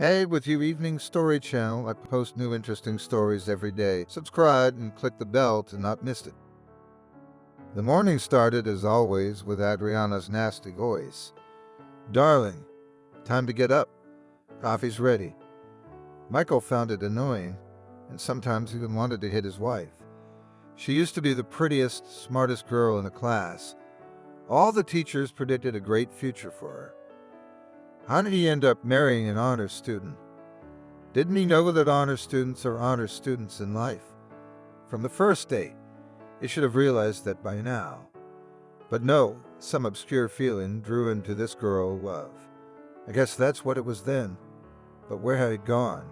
Hey, with you evening story channel, I post new interesting stories every day. Subscribe and click the bell to not miss it. The morning started as always with Adriana's nasty voice. Darling, time to get up. Coffee's ready. Michael found it annoying and sometimes even wanted to hit his wife. She used to be the prettiest, smartest girl in the class. All the teachers predicted a great future for her. How did he end up marrying an honor student? Didn't he know that honor students are honor students in life? From the first date, he should have realized that by now. But no, some obscure feeling drew him to this girl, love. I guess that's what it was then. But where had it gone?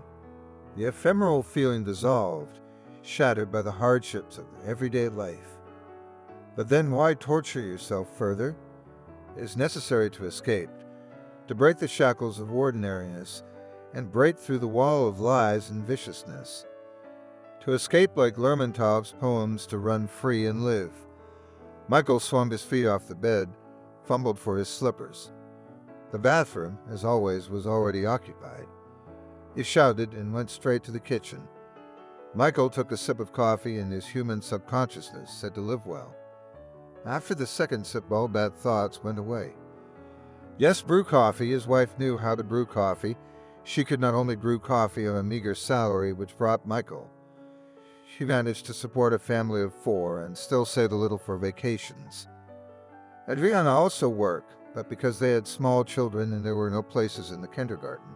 The ephemeral feeling dissolved, shattered by the hardships of everyday life. But then why torture yourself further? It is necessary to escape, to break the shackles of ordinariness and break through the wall of lies and viciousness. To escape like Lermontov's poems to run free and live. Michael swung his feet off the bed, fumbled for his slippers. The bathroom, as always, was already occupied. He shouted and went straight to the kitchen. Michael took a sip of coffee and his human subconsciousness said to live well. After the second sip, all bad thoughts went away. Yes, brew coffee. His wife knew how to brew coffee. She could not only brew coffee on a meager salary which brought Michael. She managed to support a family of 4 and still save a little for vacations. Adriana also worked, but because they had small children and there were no places in the kindergarten.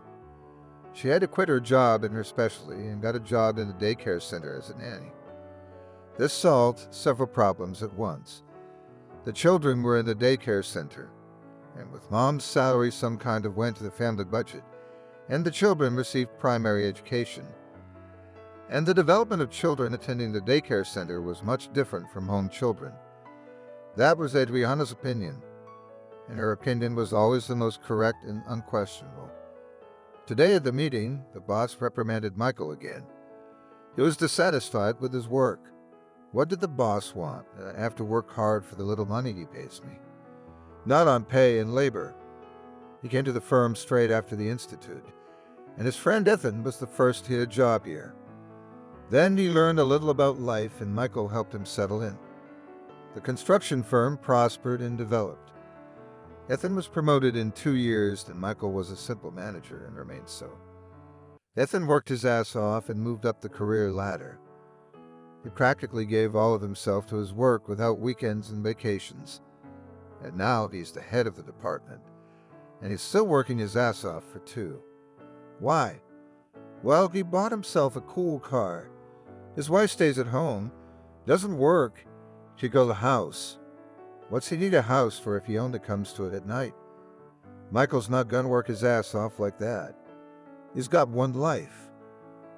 She had to quit her job in her specialty and got a job in a daycare center as a nanny. This solved several problems at once. The children were in the daycare center, and with Mom's salary some kind of went to the family budget, and the children received primary education. And the development of children attending the daycare center was much different from home children. That was Adriana's opinion, and her opinion was always the most correct and unquestionable. Today at the meeting, the boss reprimanded Michael again. He was dissatisfied with his work. What did the boss want? I have to work hard for the little money he pays me. Not on pay and labor. He came to the firm straight after the institute, and his friend Ethan was the first to get a job here. Then he learned a little about life and Michael helped him settle in. The construction firm prospered and developed. Ethan was promoted in 2 years and Michael was a simple manager and remained so. Ethan worked his ass off and moved up the career ladder. He practically gave all of himself to his work without weekends and vacations. And now he's the head of the department. And he's still working his ass off for 2. Why? Well, he bought himself a cool car. His wife stays at home, doesn't work. She go to the house. What's he need a house for if he only comes to it at night? Michael's not gonna work his ass off like that. He's got one life.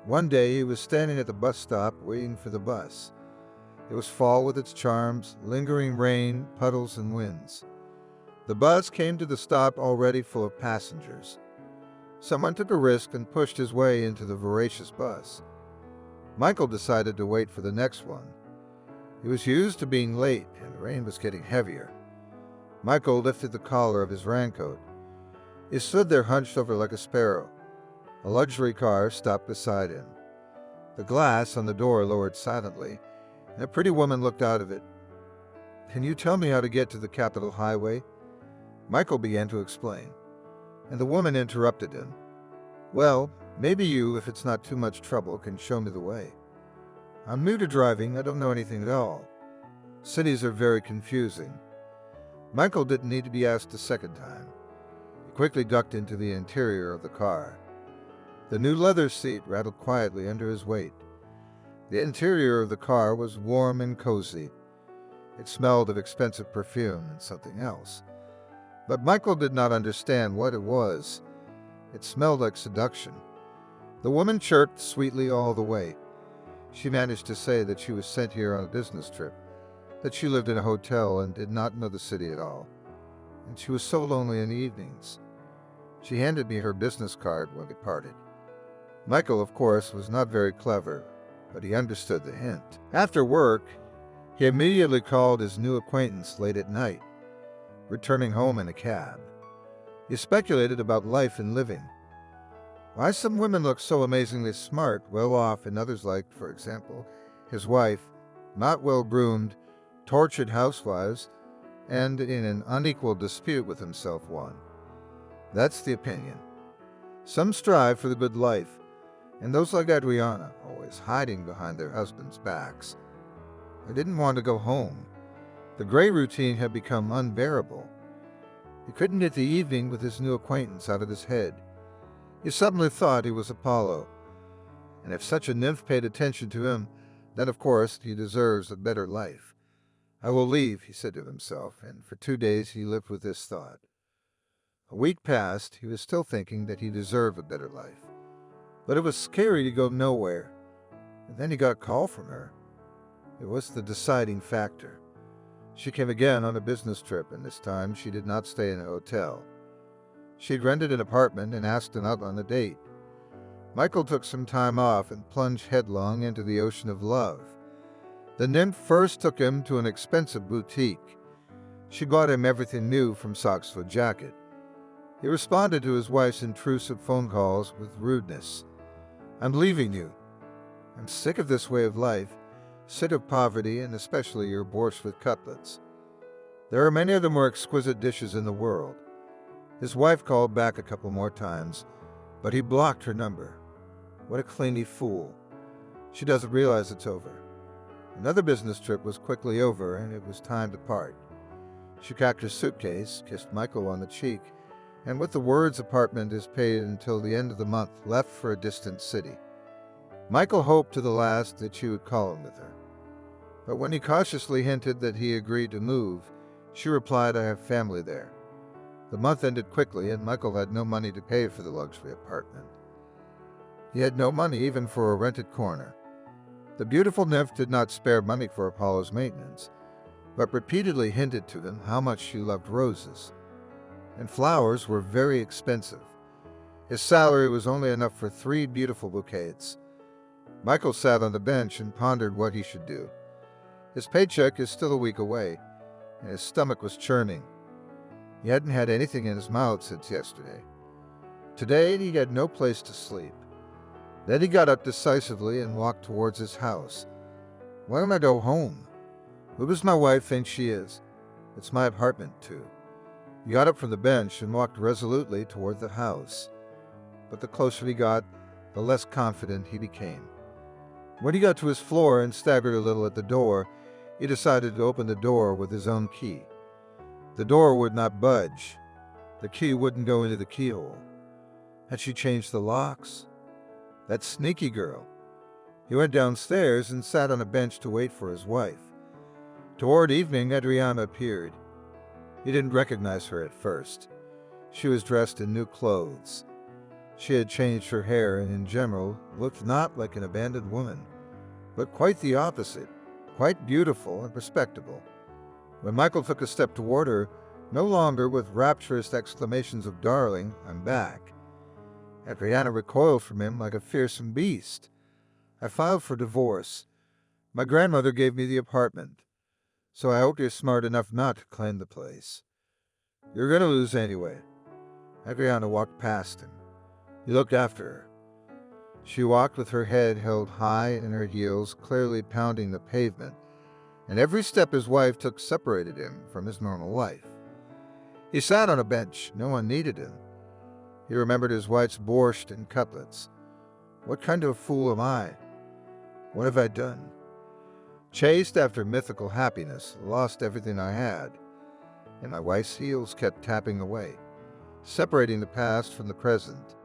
One day he was standing at the bus stop waiting for the bus. It was fall with its charms, lingering rain, puddles, and winds. The bus came to the stop already full of passengers. Someone took a risk and pushed his way into the voracious bus. Michael decided to wait for the next one. He was used to being late, and the rain was getting heavier. Michael lifted the collar of his raincoat. He stood there hunched over like a sparrow. A luxury car stopped beside him. The glass on the door lowered silently, and a pretty woman looked out of it. "Can you tell me how to get to the Capitol Highway?" Michael began to explain, and the woman interrupted him. "Well, maybe you, if it's not too much trouble, can show me the way. I'm new to driving, I don't know anything at all. Cities are very confusing." Michael didn't need to be asked a second time. He quickly ducked into the interior of the car. The new leather seat rattled quietly under his weight. The interior of the car was warm and cozy. It smelled of expensive perfume and something else. But Michael did not understand what it was. It smelled like seduction. The woman chirped sweetly all the way. She managed to say that she was sent here on a business trip, that she lived in a hotel and did not know the city at all, and she was so lonely in the evenings. She handed me her business card when we parted. Michael, of course, was not very clever, but he understood the hint. After work, he immediately called his new acquaintance late at night, returning home in a cab. He speculated about life and living. Why some women look so amazingly smart, well off, and others like, for example, his wife, not well groomed, tortured housewives, and in an unequal dispute with himself one. That's the opinion. Some strive for the good life, and those like Adriana, always hiding behind their husbands' backs. I didn't want to go home. The gray routine had become unbearable. He couldn't get the evening with his new acquaintance out of his head. He suddenly thought he was Apollo, and if such a nymph paid attention to him, then of course he deserves a better life. I will leave, he said to himself, and for 2 days he lived with this thought. A week passed, he was still thinking that he deserved a better life. But it was scary to go nowhere, and then he got a call from her. It was the deciding factor. She came again on a business trip, and this time she did not stay in a hotel. She'd rented an apartment and asked him out on a date. Michael took some time off and plunged headlong into the ocean of love. The nymph first took him to an expensive boutique. She bought him everything new from socks to a jacket. He responded to his wife's intrusive phone calls with rudeness. "I'm leaving you. I'm sick of this way of life, sick of poverty, and especially your borscht with cutlets. There are many of the more exquisite dishes in the world." His wife called back a couple more times, but he blocked her number. What a clingy fool. She doesn't realize it's over. Another business trip was quickly over, and it was time to part. She packed her suitcase, kissed Michael on the cheek, and with the words "apartment is paid until the end of the month," left for a distant city. Michael hoped to the last that she would call him with her. But when he cautiously hinted that he agreed to move, she replied, "I have family there." The month ended quickly, and Michael had no money to pay for the luxury apartment. He had no money even for a rented corner. The beautiful nymph did not spare money for Apollo's maintenance, but repeatedly hinted to him how much she loved roses. And flowers were very expensive. His salary was only enough for 3 beautiful bouquets. Michael sat on the bench and pondered what he should do. His paycheck is still a week away, and his stomach was churning. He hadn't had anything in his mouth since yesterday. Today he had no place to sleep. Then he got up decisively and walked towards his house. Why don't I go home? Who does my wife think she is? It's my apartment, too. He got up from the bench and walked resolutely toward the house. But the closer he got, the less confident he became. When he got to his floor and staggered a little at the door, he decided to open the door with his own key. The door would not budge. The key wouldn't go into the keyhole. Had she changed the locks? That sneaky girl. He went downstairs and sat on a bench to wait for his wife. Toward evening, Adriana appeared. He didn't recognize her at first. She was dressed in new clothes. She had changed her hair and in general looked not like an abandoned woman, but quite the opposite, quite beautiful and respectable. When Michael took a step toward her, no longer with rapturous exclamations of "Darling, I'm back," Adriana recoiled from him like a fearsome beast. "I filed for divorce. My grandmother gave me the apartment, so I hope you're smart enough not to claim the place. You're going to lose anyway." Adriana walked past him. He looked after her. She walked with her head held high and her heels clearly pounding the pavement, and every step his wife took separated him from his normal life. He sat on a bench. No one needed him. He remembered his wife's borscht and cutlets. What kind of a fool am I? What have I done? Chased after mythical happiness, lost everything I had, and my wife's heels kept tapping away, separating the past from the present.